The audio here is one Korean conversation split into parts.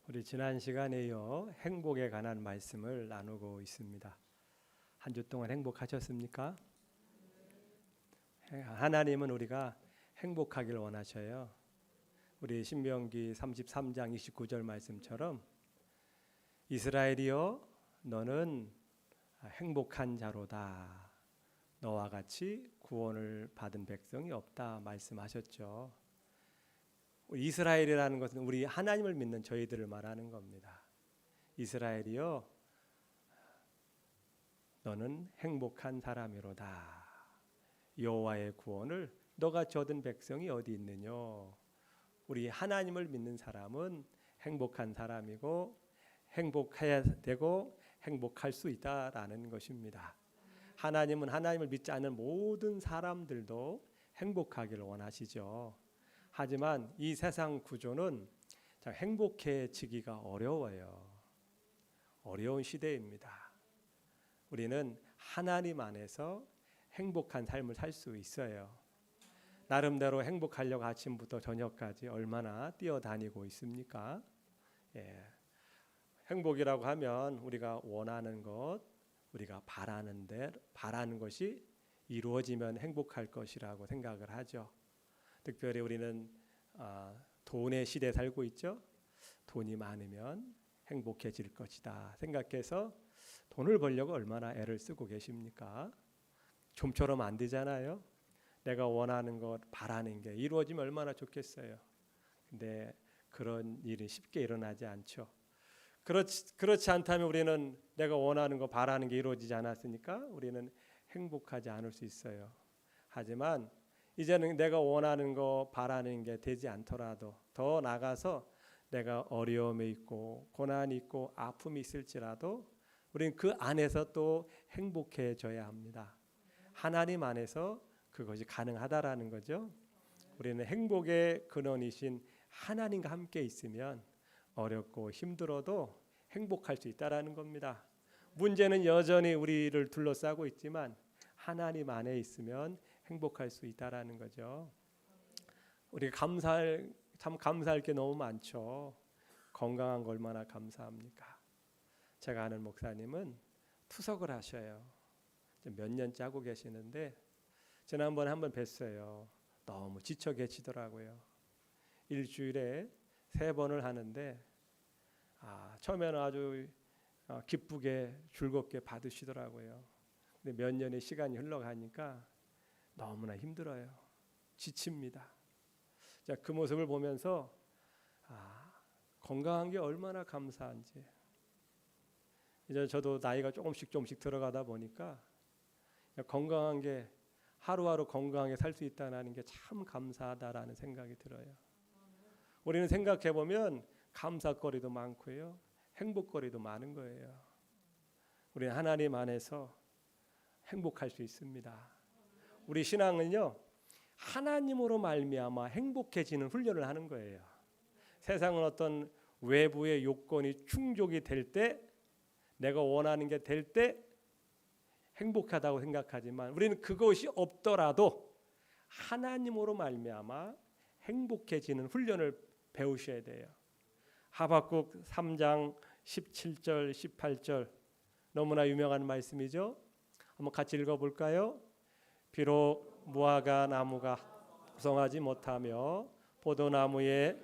우리 지난 시간에요 행복에 관한 말씀을 나누고 있습니다. 한 주 동안 행복하셨습니까? 하나님은 우리가 행복하길 원하셔요. 우리 신명기 33장 29절 말씀처럼 이스라엘이여 너는 행복한 자로다. 너와 같이 구원을 받은 백성이 없다 말씀하셨죠. 이스라엘이라는 것은 우리 하나님을 믿는 저희들을 말하는 겁니다. 이스라엘이여 너는 행복한 사람이로다. 여호와의 구원을 너같이 얻은 백성이 어디 있느냐. 우리 하나님을 믿는 사람은 행복한 사람이고 행복해야 되고 행복할 수 있다라는 것입니다. 하나님은 하나님을 믿지 않는 모든 사람들도 행복하기를 원하시죠. 하지만 이 세상 구조는 행복해지기가 어려워요. 어려운 시대입니다. 우리는 하나님 안에서 행복한 삶을 살 수 있어요. 나름대로 행복하려고 아침부터 저녁까지 얼마나 뛰어다니고 있습니까? 행복이라고 하면 우리가 원하는 것, 우리가 바라는 것이 이루어지면 행복할 것이라고 생각을 하죠. 특별히 우리는 돈의 시대에 살고 있죠. 돈이 많으면 행복해질 것이다 생각해서 돈을 벌려고 얼마나 애를 쓰고 계십니까? 좀처럼 안 되잖아요. 내가 원하는 것, 바라는 게 이루어지면 얼마나 좋겠어요. 근데 그런 일이 쉽게 일어나지 않죠. 그렇지 않다면 우리는 내가 원하는 거, 바라는 게 이루어지지 않았으니까 우리는 행복하지 않을 수 있어요. 하지만 이제는 내가 원하는 거, 바라는 게 되지 않더라도 더 나가서 내가 어려움에 있고 고난이 있고 아픔이 있을지라도 우리는 그 안에서 또 행복해져야 합니다. 하나님 안에서 그것이 가능하다라는 거죠. 우리는 행복의 근원이신 하나님과 함께 있으면 어렵고 힘들어도 행복할 수 있다라는 겁니다. 문제는 여전히 우리를 둘러싸고 있지만 하나님 안에 있으면 행복할 수 있다라는 거죠. 우리가 참 감사할 게 너무 많죠. 건강한 거 얼마나 감사합니까? 제가 아는 목사님은 투석을 하셔요. 몇 년째 하고 계시는데 지난번에 한번 뵀어요. 너무 지쳐 계시더라고요. 일주일에 3번을 하는데 처음에는 아주 기쁘게 즐겁게 받으시더라고요. 근데 몇 년의 시간이 흘러가니까 너무나 힘들어요. 지칩니다. 자, 그 모습을 보면서 건강한 게 얼마나 감사한지. 이제 저도 나이가 조금씩 들어가다 보니까 건강한 게 하루하루 건강하게 살 수 있다는 게 참 감사하다라는 생각이 들어요. 우리는 생각해 보면 감사거리도 많고요, 행복거리도 많은 거예요. 우리는 하나님 안에서 행복할 수 있습니다. 우리 신앙은요, 하나님으로 말미암아 행복해지는 훈련을 하는 거예요. 세상은 어떤 외부의 요건이 충족이 될 때, 내가 원하는 게 될 때 행복하다고 생각하지만 우리는 그것이 없더라도 하나님으로 말미암아 행복해지는 훈련을 배우셔야 돼요. 하박국 3장 17절 18절 너무나 유명한 말씀이죠. 한번 같이 읽어볼까요? 비록 무화과 나무가 부성하지 못하며 포도나무에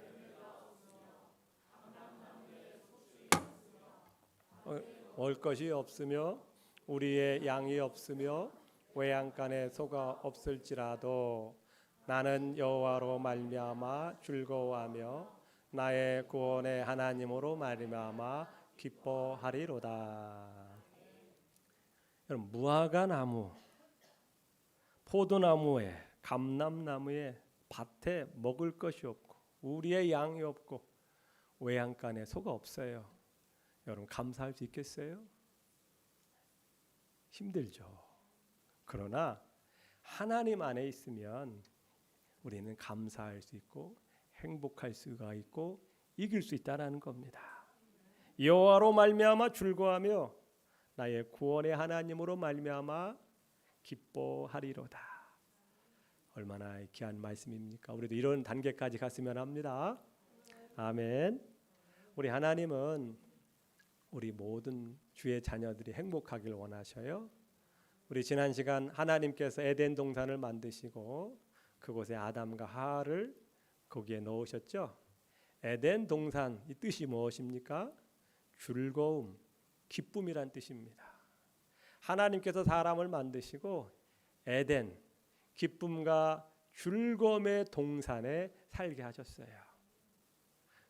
올 것이 없으며 우리의 양이 없으며 외양간에 소가 없을지라도 나는 여호와로 말미암아 즐거워하며 나의 구원의 하나님으로 말미암아 기뻐하리로다. 여러분, 무화과 나무, 포도나무에, 감람나무에 밭에 먹을 것이 없고 우리의 양이 없고 외양간에 소가 없어요. 여러분, 감사할 수 있겠어요? 힘들죠. 그러나 하나님 안에 있으면 우리는 감사할 수 있고 행복할 수가 있고 이길 수 있다라는 겁니다. 여호와로 말미암아 즐거워하며 나의 구원의 하나님으로 말미암아 기뻐하리로다. 얼마나 귀한 말씀입니까? 우리도 이런 단계까지 갔으면 합니다. 아멘. 우리 하나님은 우리 모든 주의 자녀들이 행복하길 원하셔요. 우리 지난 시간 하나님께서 에덴 동산을 만드시고 그곳에 아담과 하와를 거기에 넣으셨죠. 에덴 동산 이 뜻이 무엇입니까? 즐거움, 기쁨이란 뜻입니다. 하나님께서 사람을 만드시고 에덴, 기쁨과 즐거움의 동산에 살게 하셨어요.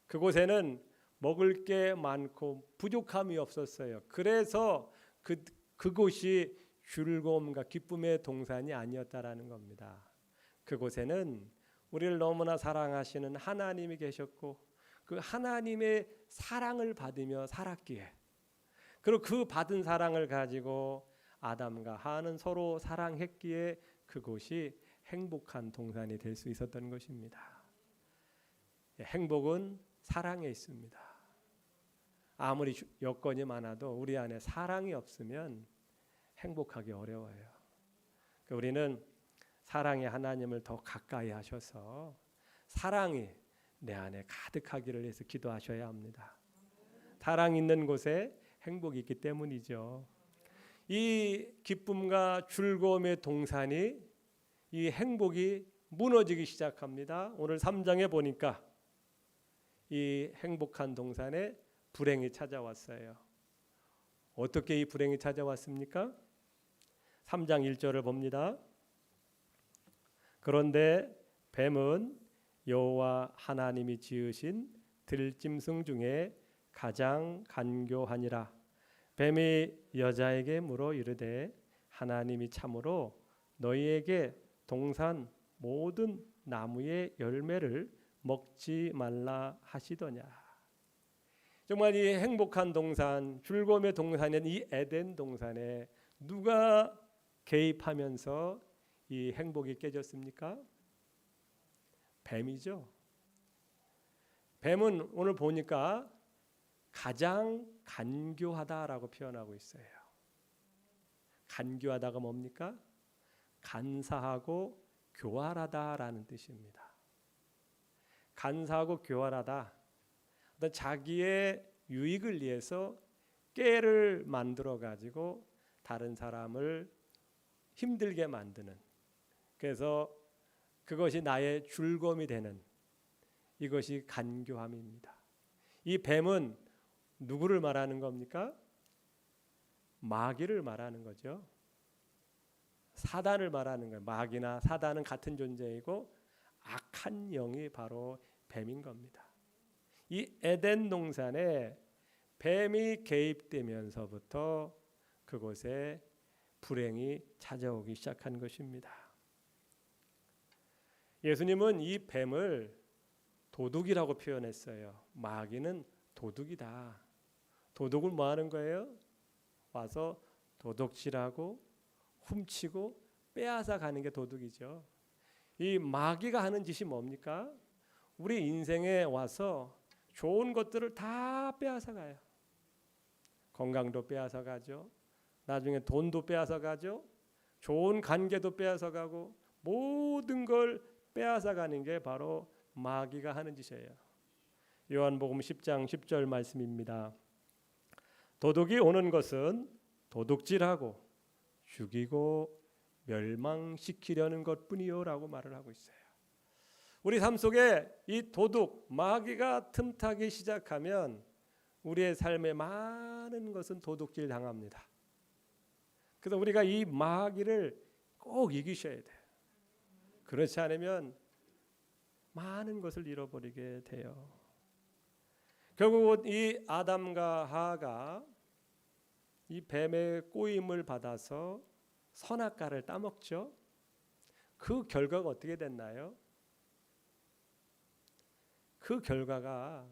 그곳에는 먹을 게 많고 부족함이 없었어요. 그래서 그곳이 즐거움과 기쁨의 동산이 아니었다라는 겁니다. 그곳에는 우리를 너무나 사랑하시는 하나님이 계셨고 그 하나님의 사랑을 받으며 살았기에, 그리고 그 받은 사랑을 가지고 아담과 하와는 서로 사랑했기에 그곳이 행복한 동산이 될 수 있었던 것입니다. 행복은 사랑에 있습니다. 아무리 여건이 많아도 우리 안에 사랑이 없으면 행복하기 어려워요. 우리는 사랑의 하나님을 더 가까이 하셔서 사랑이 내 안에 가득하기를 위해서 기도하셔야 합니다. 사랑 있는 곳에 행복이 있기 때문이죠. 이 기쁨과 즐거움의 동산이, 이 행복이 무너지기 시작합니다. 오늘 3장에 보니까 이 행복한 동산에 불행이 찾아왔어요. 어떻게 이 불행이 찾아왔습니까? 3장 1절을 봅니다. 그런데 뱀은 여호와 하나님이 지으신 들짐승 중에 가장 간교하니라. 뱀이 여자에게 물어 이르되 하나님이 참으로 너희에게 동산 모든 나무의 열매를 먹지 말라 하시더냐. 정말 이 행복한 동산, 즐거움의 동산인 이 에덴 동산에 누가 개입하면서 이 행복이 깨졌습니까? 뱀이죠. 뱀은 오늘 보니까 가장 간교하다라고 표현하고 있어요. 간교하다가 뭡니까? 간사하고 교활하다라는 뜻입니다. 간사하고 교활하다. 어떤 자기의 유익을 위해서 깨를 만들어 가지고 다른 사람을 힘들게 만드는, 그래서 그것이 나의 즐거움이 되는, 이것이 간교함입니다. 이 뱀은 누구를 말하는 겁니까? 마귀를 말하는 거죠. 사단을 말하는 거예요. 마귀나 사단은 같은 존재이고 악한 영이 바로 뱀인 겁니다. 이 에덴 동산에 뱀이 개입되면서부터 그곳에 불행이 찾아오기 시작한 것입니다. 예수님은 이 뱀을 도둑이라고 표현했어요. 마귀는 도둑이다. 도둑을 뭐 하는 거예요? 와서 도둑질하고 훔치고 빼앗아 가는 게 도둑이죠. 이 마귀가 하는 짓이 뭡니까? 우리 인생에 와서 좋은 것들을 다 빼앗아 가요. 건강도 빼앗아 가죠. 나중에 돈도 빼앗아 가죠. 좋은 관계도 빼앗아 가고 모든 걸 빼앗아 가는 게 바로 마귀가 하는 짓이에요. 요한복음 10장 10절 말씀입니다. 도둑이 오는 것은 도둑질하고 죽이고 멸망시키려는 것뿐이요라고 말을 하고 있어요. 우리 삶 속에 이 도둑, 마귀가 틈타기 시작하면 우리의 삶에 많은 것은 도둑질 당합니다. 그래서 우리가 이 마귀를 꼭 이기셔야 돼요. 그렇지 않으면 많은 것을 잃어버리게 돼요. 결국 이 아담과 하와가 이 뱀의 꼬임을 받아서 선악과를 따먹죠. 그 결과가 어떻게 됐나요? 그 결과가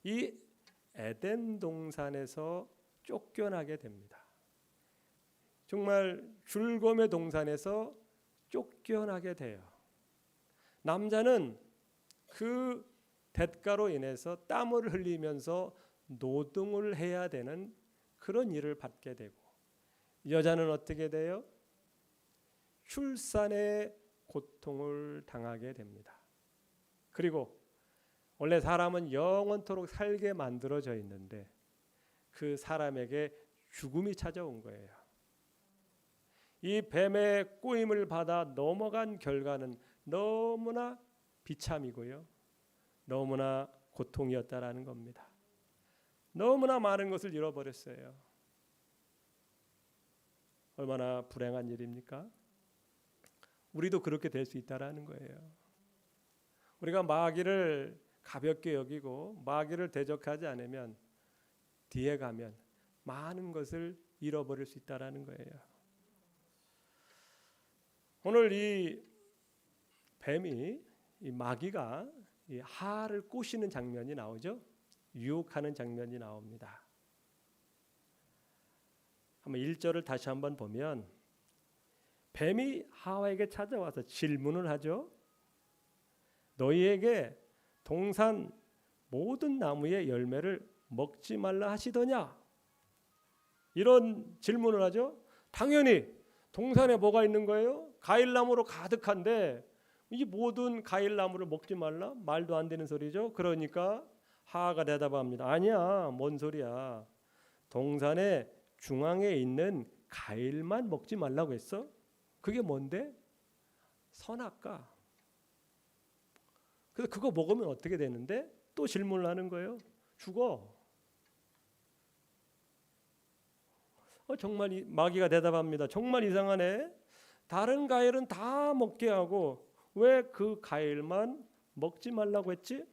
이 에덴 동산에서 쫓겨나게 됩니다. 정말 즐거움의 동산에서 쫓겨나게 돼요. 남자는 그 대가로 인해서 땀을 흘리면서 노동을 해야 되는 그런 일을 받게 되고, 여자는 어떻게 돼요? 출산의 고통을 당하게 됩니다. 그리고 원래 사람은 영원토록 살게 만들어져 있는데 그 사람에게 죽음이 찾아온 거예요. 이 뱀의 꼬임을 받아 넘어간 결과는 너무나 비참이고요. 너무나 고통이었다라는 겁니다. 너무나 많은 것을 잃어버렸어요. 얼마나 불행한 일입니까? 우리도 그렇게 될 수 있다라는 거예요. 우리가 마귀를 가볍게 여기고 마귀를 대적하지 않으면 뒤에 가면 많은 것을 잃어버릴 수 있다라는 거예요. 오늘 이 뱀이 이 마귀가 이 하와를 꼬시는 장면이 나오죠. 유혹하는 장면이 나옵니다. 한번 1절을 다시 한번 보면 뱀이 하와에게 찾아와서 질문을 하죠. 너희에게 동산 모든 나무의 열매를 먹지 말라 하시더냐? 이런 질문을 하죠. 당연히 동산에 뭐가 있는 거예요? 과일나무로 가득한데 이 모든 과일나무를 먹지 말라? 말도 안 되는 소리죠. 그러니까 하와가 대답합니다. 아니야, 뭔 소리야. 동산의 중앙에 있는 과일만 먹지 말라고 했어? 그게 뭔데? 선악과. 그래서 그거 먹으면 어떻게 되는데? 또 질문을 하는 거예요. 죽어. 정말 마귀가 대답합니다. 정말 이상하네. 다른 과일은 다 먹게 하고 왜 그 과일만 먹지 말라고 했지?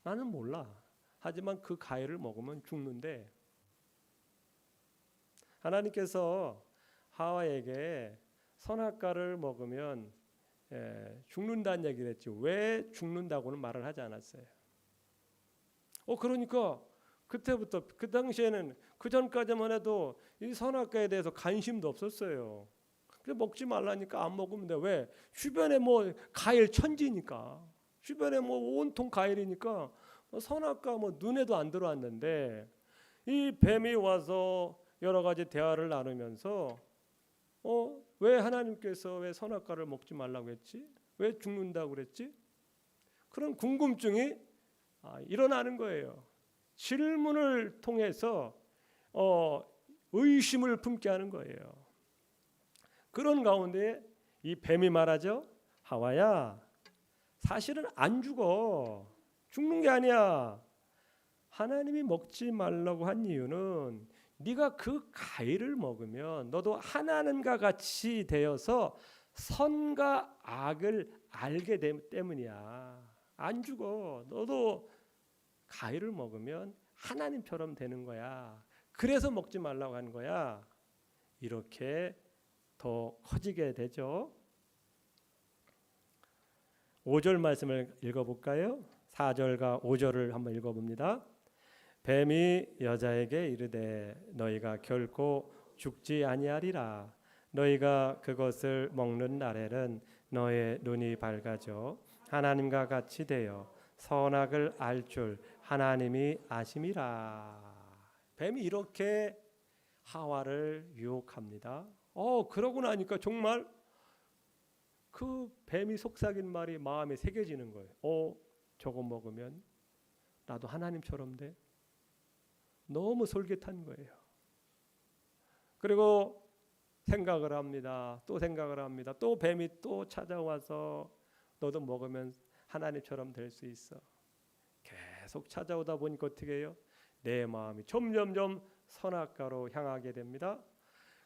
나는 몰라. 하지만 그 과일을 먹으면 죽는데 하나님께서 하와에게 선악과를 먹으면 죽는다는 얘기를 했지 왜 죽는다고는 말을 하지 않았어요. 그러니까 그때부터 그 당시에는 그 전까지만 해도 이 선악과에 대해서 관심도 없었어요. 그래 먹지 말라니까 안 먹으면 돼. 왜? 주변에 뭐 과일 천지니까. 주변에 뭐 온통 과일이니까 선악과 뭐 눈에도 안 들어왔는데 이 뱀이 와서 여러 가지 대화를 나누면서 왜 하나님께서 왜 선악과를 먹지 말라고 했지? 왜 죽는다고 그랬지? 그런 궁금증이 일어나는 거예요. 질문을 통해서 의심을 품게 하는 거예요. 그런 가운데 이 뱀이 말하죠. 하와야, 사실은 안 죽어. 죽는 게 아니야. 하나님이 먹지 말라고 한 이유는 네가 그 과일을 먹으면 너도 하나님과 같이 되어서 선과 악을 알게 되기 때문이야. 안 죽어. 너도 과일을 먹으면 하나님처럼 되는 거야. 그래서 먹지 말라고 하는 거야. 이렇게 더 커지게 되죠. 5절 말씀을 읽어볼까요? 4절과 5절을 한번 읽어봅니다. 뱀이 여자에게 이르되 너희가 결코 죽지 아니하리라. 너희가 그것을 먹는 날에는 너의 눈이 밝아져 하나님과 같이 되어 선악을 알 줄 하나님이 아심이라. 뱀이 이렇게 하와를 유혹합니다. 그러고 나니까 정말 그 뱀이 속삭인 말이 마음에 새겨지는 거예요. 저거 먹으면 나도 하나님처럼 돼. 너무 솔깃한 거예요. 그리고 생각을 합니다. 또 생각을 합니다. 또 뱀이 또 찾아와서 너도 먹으면 하나님처럼 될 수 있어. 계속 찾아오다 보니까 어떻게 해요? 내 마음이 점점점 선악과로 향하게 됩니다.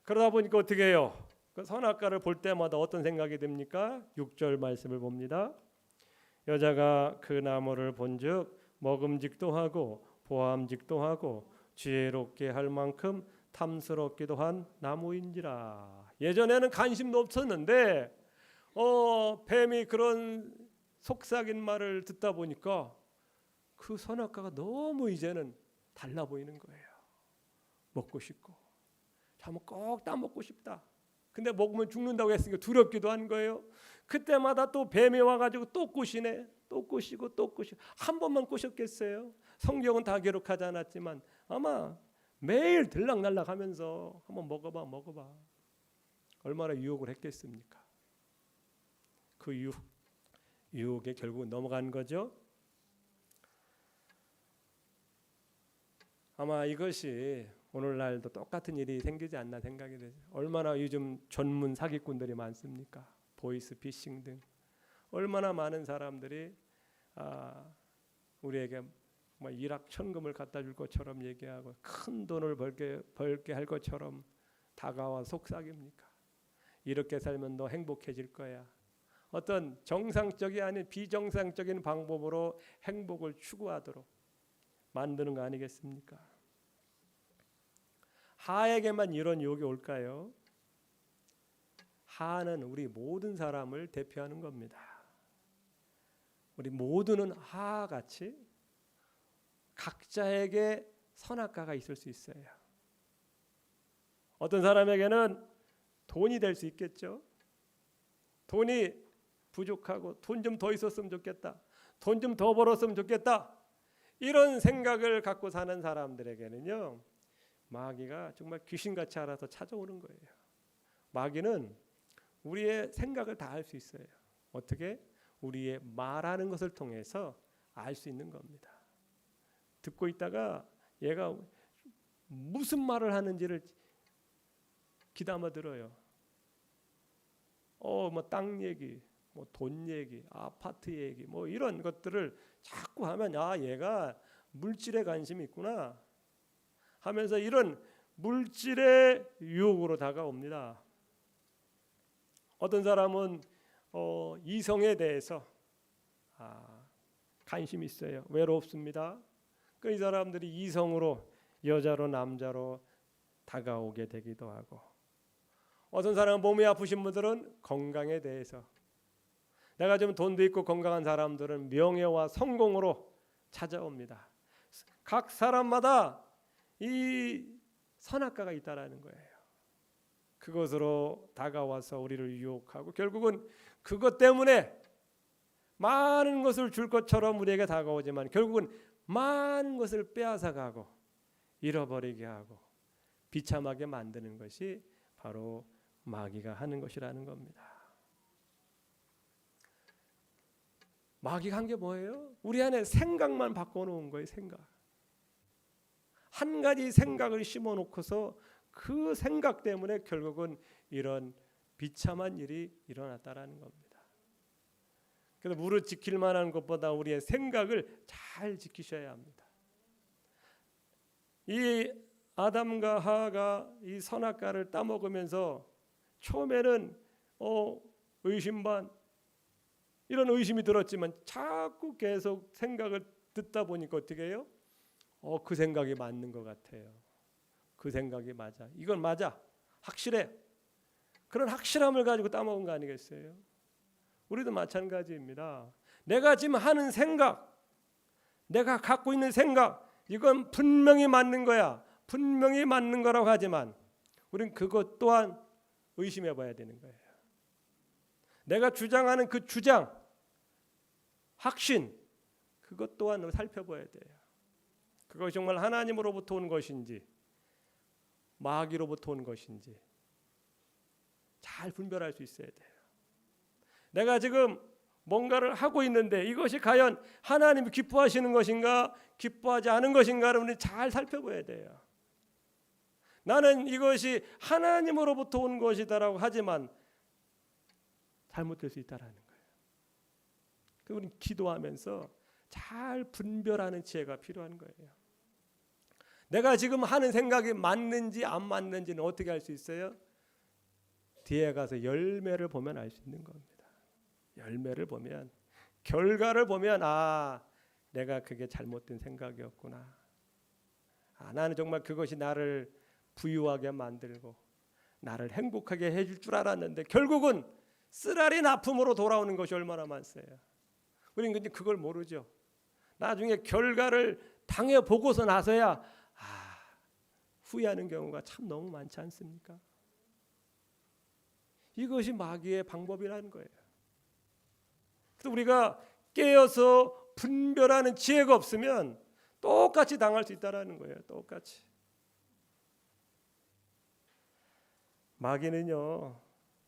그러다 보니까 어떻게 해요? 그 선악과를 볼 때마다 어떤 생각이 듭니까? 6절 말씀을 봅니다. 여자가 그 나무를 본즉 먹음직도 하고 보암직도 하고 지혜롭게 할 만큼 탐스럽기도 한 나무인지라. 예전에는 관심도 없었는데 뱀이 그런 속삭인 말을 듣다 보니까 그 선악과가 너무 이제는 달라 보이는 거예요. 먹고 싶고 한번 꼭 따먹고 싶다. 근데 먹으면 죽는다고 했으니까 두렵기도 한 거예요. 그때마다 또 뱀이 와가지고 또 꼬시네. 또 꼬시고 또 꼬시고. 한 번만 꼬셨겠어요? 성경은 다 기록하지 않았지만 아마 매일 들락날락하면서 한번 먹어봐. 얼마나 유혹을 했겠습니까? 그 유혹에 결국 넘어간 거죠. 아마 이것이 오늘날도 똑같은 일이 생기지 않나 생각이 되죠. 얼마나 요즘 전문 사기꾼들이 많습니까? 보이스 피싱 등 얼마나 많은 사람들이 우리에게 뭐 일확천금을 갖다 줄 것처럼 얘기하고 큰 돈을 벌게 할 것처럼 다가와 속삭입니까? 이렇게 살면 너 행복해질 거야. 어떤 정상적이 아닌 비정상적인 방법으로 행복을 추구하도록 만드는 거 아니겠습니까? 하에게만 이런 유혹이 올까요? 하는 우리 모든 사람을 대표하는 겁니다. 우리 모두는 하와 같이 각자에게 선악과가 있을 수 있어요. 어떤 사람에게는 돈이 될 수 있겠죠. 돈이 부족하고 돈 좀 더 있었으면 좋겠다. 돈 좀 더 벌었으면 좋겠다. 이런 생각을 갖고 사는 사람들에게는요, 마귀가 정말 귀신같이 알아서 찾아오는 거예요. 마귀는 우리의 생각을 다 알 수 있어요. 어떻게? 우리의 말하는 것을 통해서 알 수 있는 겁니다. 듣고 있다가 얘가 무슨 말을 하는지를 귀담아 들어요. 뭐 땅 얘기, 뭐 돈 얘기, 아파트 얘기, 뭐 이런 것들을 자꾸 하면 얘가 물질에 관심이 있구나 하면서 이런 물질의 유혹으로 다가옵니다. 어떤 사람은 이성에 대해서 관심이 있어요. 외롭습니다. 이 사람들이 이성으로 여자로 남자로 다가오게 되기도 하고, 어떤 사람은 몸이 아프신 분들은 건강에 대해서, 내가 좀 돈도 있고 건강한 사람들은 명예와 성공으로 찾아옵니다. 각 사람마다 이 선악과가 있다라는 거예요. 그것으로 다가와서 우리를 유혹하고 결국은 그것 때문에 많은 것을 줄 것처럼 우리에게 다가오지만 결국은 많은 것을 빼앗아가고 잃어버리게 하고 비참하게 만드는 것이 바로 마귀가 하는 것이라는 겁니다. 마귀가 한 게 뭐예요? 우리 안에 생각만 바꿔놓은 거예요. 생각. 한 가지 생각을 심어놓고서 그 생각 때문에 결국은 이런 비참한 일이 일어났다라는 겁니다. 그래서 무릇 지킬 만한 것보다 우리의 생각을 잘 지키셔야 합니다. 이 아담과 하와가 이 선악과를 따먹으면서 처음에는 의심 반 이런 의심이 들었지만 자꾸 계속 생각을 듣다 보니까 어떻게 해요? 그 생각이 맞는 것 같아요. 그 생각이 맞아. 이건 맞아. 확실해. 그런 확실함을 가지고 따먹은 거 아니겠어요? 우리도 마찬가지입니다. 내가 지금 하는 생각, 내가 갖고 있는 생각, 이건 분명히 맞는 거야. 분명히 맞는 거라고 하지만 우린 그것 또한 의심해 봐야 되는 거예요. 내가 주장하는 그 주장, 확신, 그것 또한 살펴봐야 돼요. 그것이 정말 하나님으로부터 온 것인지 마귀로부터 온 것인지 잘 분별할 수 있어야 돼요. 내가 지금 뭔가를 하고 있는데 이것이 과연 하나님이 기뻐하시는 것인가 기뻐하지 않은 것인가를 우리 잘 살펴봐야 돼요. 나는 이것이 하나님으로부터 온 것이다라고 하지만 잘못될 수 있다라는 거예요. 우리는 기도하면서 잘 분별하는 지혜가 필요한 거예요. 내가 지금 하는 생각이 맞는지 안 맞는지는 어떻게 알 수 있어요? 뒤에 가서 열매를 보면 알 수 있는 겁니다. 열매를 보면, 결과를 보면 내가 그게 잘못된 생각이었구나. 나는 정말 그것이 나를 부유하게 만들고 나를 행복하게 해줄 줄 알았는데 결국은 쓰라린 아픔으로 돌아오는 것이 얼마나 많어요. 우리는 근데 그걸 모르죠. 나중에 결과를 당해보고서 나서야 후회하는 경우가 참 너무 많지 않습니까? 이것이 마귀의 방법이라는 거예요. 그래서 우리가 깨어서 분별하는 지혜가 없으면 똑같이 당할 수 있다는 거예요. 똑같이. 마귀는요,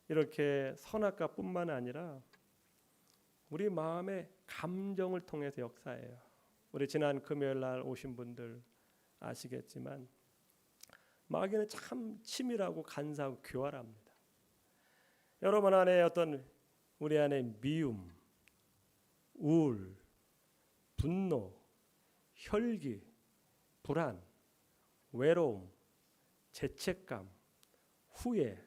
이렇게 선악과뿐만 아니라 우리 마음의 감정을 통해서 역사해요. 우리 지난 금요일 날 오신 분들 아시겠지만 마귀는 참 치밀하고 간사하고 교활합니다. 여러분 안에 어떤 우리 안에 미움, 우울, 분노, 혈기, 불안, 외로움, 죄책감, 후회,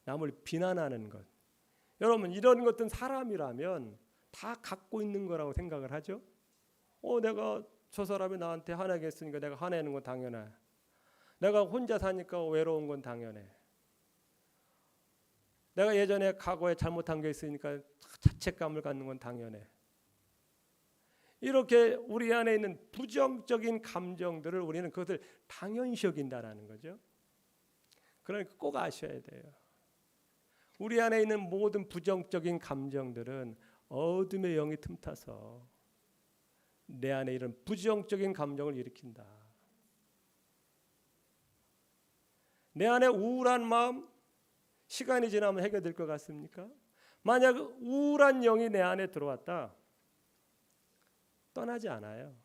남을 비난하는 것. 여러분 이런 것들은 사람이라면 다 갖고 있는 거라고 생각을 하죠. 내가 저 사람이 나한테 화나게 했으니까 내가 화내는 건 당연해. 내가 혼자 사니까 외로운 건 당연해. 내가 예전에 과거에 잘못한 게 있으니까 자책감을 갖는 건 당연해. 이렇게 우리 안에 있는 부정적인 감정들을 우리는 그것을 당연시 여긴다라는 거죠. 그러니까 꼭 아셔야 돼요. 우리 안에 있는 모든 부정적인 감정들은 어둠의 영이 틈타서 내 안에 이런 부정적인 감정을 일으킨다. 내 안에 우울한 마음 시간이 지나면 해결될 것 같습니까? 만약 우울한 영이 내 안에 들어왔다. 떠나지 않아요.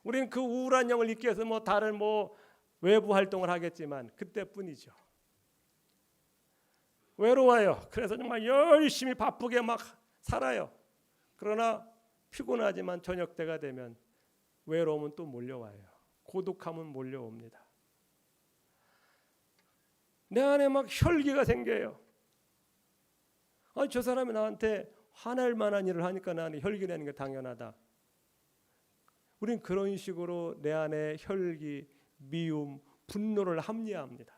우리는 그 우울한 영을 잊기 위해서 다른 외부 활동을 하겠지만 그때뿐이죠. 외로워요. 그래서 정말 열심히 바쁘게 막 살아요. 그러나 피곤하지만 저녁 때가 되면 외로움은 또 몰려와요. 고독함은 몰려옵니다. 내 안에 막 혈기가 생겨요. 저 사람이 나한테 화낼 만한 일을 하니까 나는 혈기 내는 게 당연하다. 우린 그런 식으로 내 안에 혈기, 미움, 분노를 합리화합니다.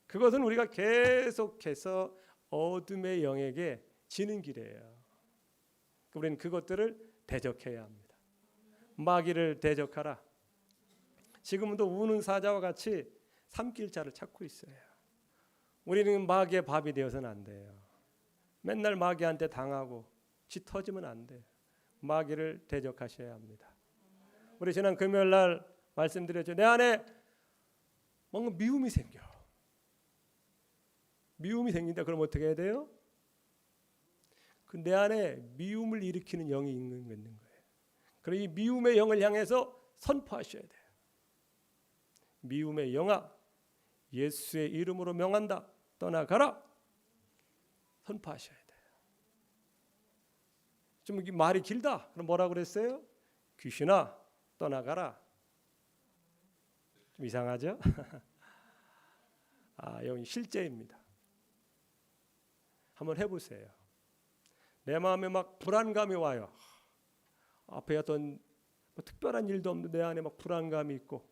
그것은 우리가 계속해서 어둠의 영에게 지는 길이에요. 우리는 그것들을 대적해야 합니다. 마귀를 대적하라. 지금도 우는 사자와 같이 삼킬 자를 찾고 있어요. 우리는 마귀의 밥이 되어서는 안 돼요. 맨날 마귀한테 당하고 쥐 터지면 안 돼요. 마귀를 대적하셔야 합니다. 우리 지난 금요일 날 말씀드렸죠. 내 안에 뭔가 미움이 생겨. 미움이 생긴다. 그럼 어떻게 해야 돼요? 그 내 안에 미움을 일으키는 영이 있는 거예요. 그리고 이 미움의 영을 향해서 선포하셔야 돼요. 미움의 영아, 예수의 이름으로 명한다. 떠나가라. 선포하셔야 돼요. 좀 말이 길다. 그럼 뭐라고 그랬어요? 귀신아, 떠나가라. 좀 이상하죠? 여기 실제입니다. 한번 해보세요. 내 마음에 막 불안감이 와요. 앞에 어떤 특별한 일도 없는데 내 안에 막 불안감이 있고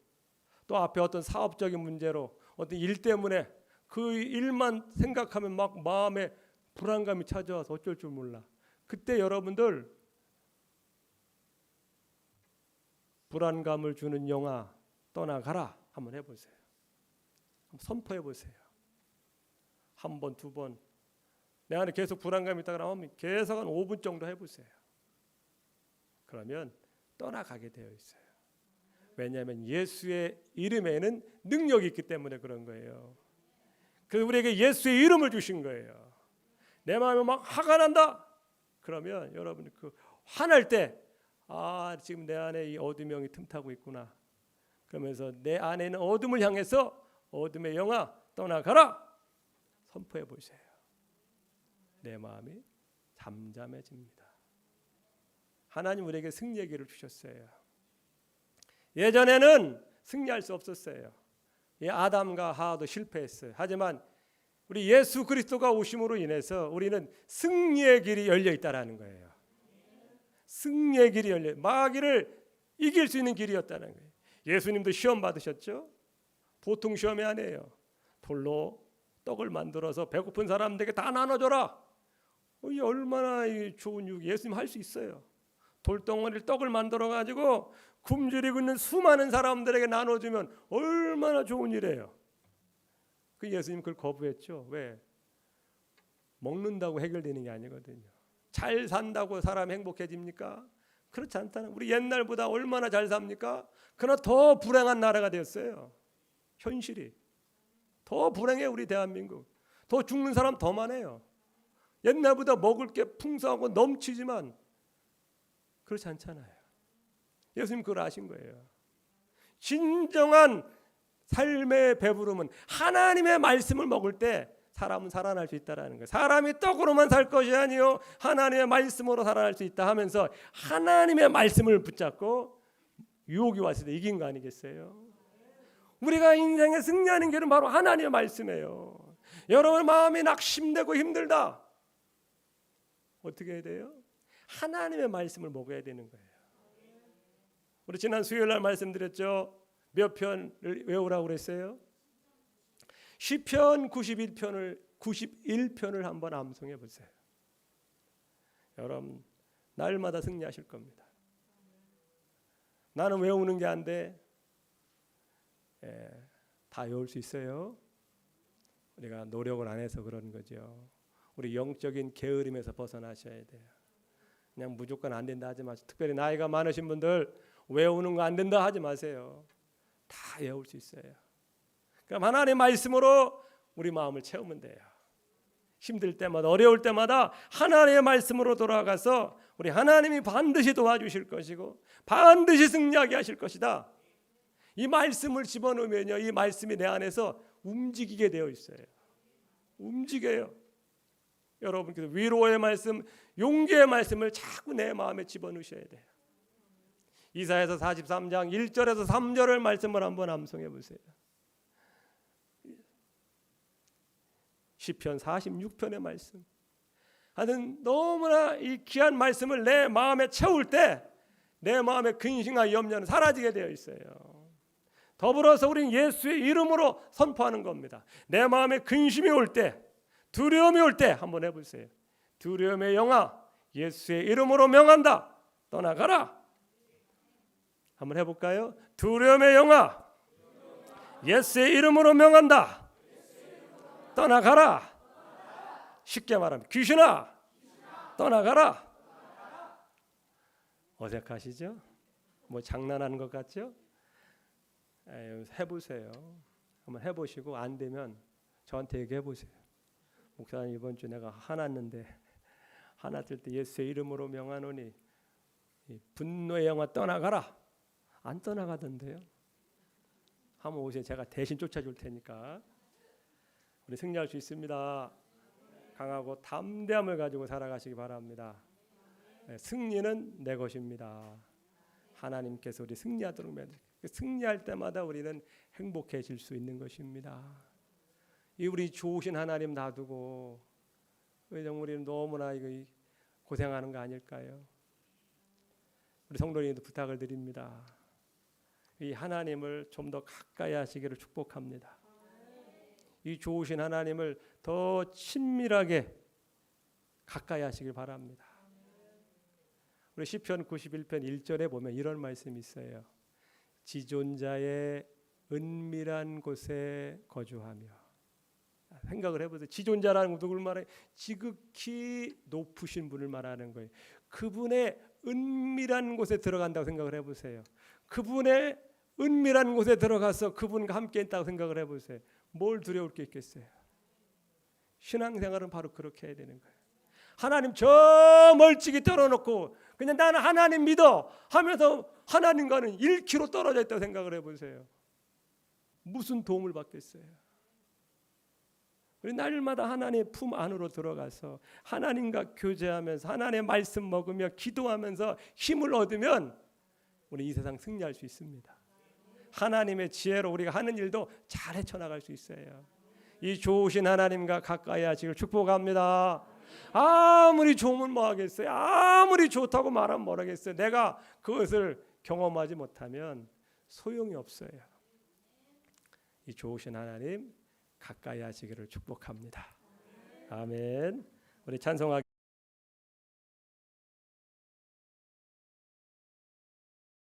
또 앞에 어떤 사업적인 문제로 어떤 일 때문에 그 일만 생각하면 막 마음에 불안감이 찾아와서 어쩔 줄 몰라. 그때 여러분들 불안감을 주는 영아 떠나가라 한번 해보세요. 한번 선포해보세요. 한 번, 두 번. 내 안에 계속 불안감이 있다 그러면 계속 한 5분 정도 해보세요. 그러면 떠나가게 되어 있어요. 왜냐하면 예수의 이름에는 능력이 있기 때문에 그런 거예요. 그래서 우리에게 예수의 이름을 주신 거예요. 내 마음에 막 화가 난다. 그러면 여러분 그 화날 때 지금 내 안에 이 어둠의 영이 틈타고 있구나. 그러면서 내 안에 있는 어둠을 향해서 어둠의 영아 떠나가라. 선포해 보세요. 내 마음이 잠잠해집니다. 하나님 우리에게 승리의 길을 주셨어요. 예전에는 승리할 수 없었어요. 아담과 하와도 실패했어요. 하지만 우리 예수 그리스도가 오심으로 인해서 우리는 승리의 길이 열려 있다라는 거예요. 승리의 길이 열려, 마귀를 이길 수 있는 길이었다는 거예요. 예수님도 시험 받으셨죠? 보통 시험이 아니에요. 돌로 떡을 만들어서 배고픈 사람들에게 다 나눠줘라. 이 얼마나 좋은 육, 예수님 할 수 있어요. 돌덩어리를 떡을 만들어 가지고 굶주리고 있는 수많은 사람들에게 나눠주면 얼마나 좋은 일이에요. 그 예수님 그걸 거부했죠. 왜? 먹는다고 해결되는 게 아니거든요. 잘 산다고 사람 행복해집니까? 그렇지 않다는. 우리 옛날보다 얼마나 잘 삽니까? 그러나 더 불행한 나라가 되었어요. 현실이 더 불행해. 우리 대한민국 더 죽는 사람 더 많아요. 옛날보다 먹을 게 풍성하고 넘치지만 그렇지 않잖아요. 예수님 그걸 아신 거예요. 진정한 삶의 배부름은 하나님의 말씀을 먹을 때 사람은 살아날 수 있다라는 거예요. 사람이 떡으로만 살 것이 아니요 하나님의 말씀으로 살아날 수 있다 하면서 하나님의 말씀을 붙잡고 유혹이 왔을 때 이긴 거 아니겠어요? 우리가 인생에 승리하는 길은 바로 하나님의 말씀이에요. 여러분 마음이 낙심되고 힘들다. 어떻게 해야 돼요? 하나님의 말씀을 먹어야 되는 거예요. 우리 지난 수요일 날 말씀드렸죠. 몇 편을 외우라고 그랬어요? 시편 91편을 한번 암송해 보세요. 여러분 날마다 승리하실 겁니다. 나는 외우는 게 안 돼. 다 외울 수 있어요. 우리가 노력을 안 해서 그런 거죠. 우리 영적인 게으름에서 벗어나셔야 돼요. 그냥 무조건 안 된다 하지 마세요. 특별히 나이가 많으신 분들 외우는 거 안 된다 하지 마세요. 다 외울 수 있어요. 그럼 하나님의 말씀으로 우리 마음을 채우면 돼요. 힘들 때마다 어려울 때마다 하나님의 말씀으로 돌아가서 우리 하나님이 반드시 도와주실 것이고 반드시 승리하게 하실 것이다. 이 말씀을 집어넣으면요, 이 말씀이 내 안에서 움직이게 되어 있어요. 움직여요. 여러분께서 위로의 말씀, 용기의 말씀을 자꾸 내 마음에 집어넣으셔야 돼요. 이사야서 43장 1절에서 3절의 말씀을 한번 암송해 보세요. 시편 46편의 말씀. 하여튼 너무나 이 귀한 말씀을 내 마음에 채울 때 내 마음의 근심과 염려는 사라지게 되어 있어요. 더불어서 우리는 예수의 이름으로 선포하는 겁니다. 내 마음에 근심이 올 때, 두려움이 올 때 한번 해보세요. 두려움의 영아, 예수의 이름으로 명한다. 떠나가라. 한번 해볼까요? 두려움의 영아, 예수의 이름으로 명한다. 떠나가라. 쉽게 말하면 귀신아, 떠나가라. 어색하시죠? 뭐 장난하는 것 같죠? 해보세요. 한번 해보시고 안 되면 저한테 얘기해 보세요. 목사님 이번 주 내가 화났는데 화났을 때 예수의 이름으로 명하노니 분노의 영아 떠나가라. 안 떠나가던데요. 한번 오세요. 제가 대신 쫓아줄 테니까. 우리 승리할 수 있습니다. 강하고 담대함을 가지고 살아가시기 바랍니다. 승리는 내 것입니다. 하나님께서 우리 승리하도록 만드세요. 승리할 때마다 우리는 행복해질 수 있는 것입니다. 이 우리 좋으신 하나님 놔두고 우리는 너무나 이거 고생하는 거 아닐까요? 우리 성도님도 부탁을 드립니다. 이 하나님을 좀 더 가까이 하시기를 축복합니다. 이 좋으신 하나님을 더 친밀하게 가까이 하시길 바랍니다. 우리 시편 91편 1절에 보면 이런 말씀이 있어요. 지존자의 은밀한 곳에 거주하며. 생각을 해보세요. 지존자라는 건 누굴 말해요? 지극히 높으신 분을 말하는 거예요. 그분의 은밀한 곳에 들어간다고 생각을 해보세요. 그분의 은밀한 곳에 들어가서 그분과 함께 있다고 생각을 해보세요. 뭘 두려울 게 있겠어요? 신앙생활은 바로 그렇게 해야 되는 거예요. 하나님 저 멀찍이 떨어놓고 그냥 나는 하나님 믿어 하면서 하나님과는 1km 떨어져 있다고 생각을 해보세요. 무슨 도움을 받겠어요? 우리 날마다 하나님의 품 안으로 들어가서 하나님과 교제하면서 하나님의 말씀 먹으며 기도하면서 힘을 얻으면 우리 이 세상 승리할 수 있습니다. 하나님의 지혜로 우리가 하는 일도 잘 헤쳐나갈 수 있어요. 이 좋으신 하나님과 가까이 하시길 축복합니다. 아무리 좋으면 뭐 하겠어요? 아무리 좋다고 말하면 뭐 하겠어요? 내가 그것을 경험하지 못하면 소용이 없어요. 이 좋으신 하나님 가까이 하시기를 축복합니다. 아멘. 우리 찬송하기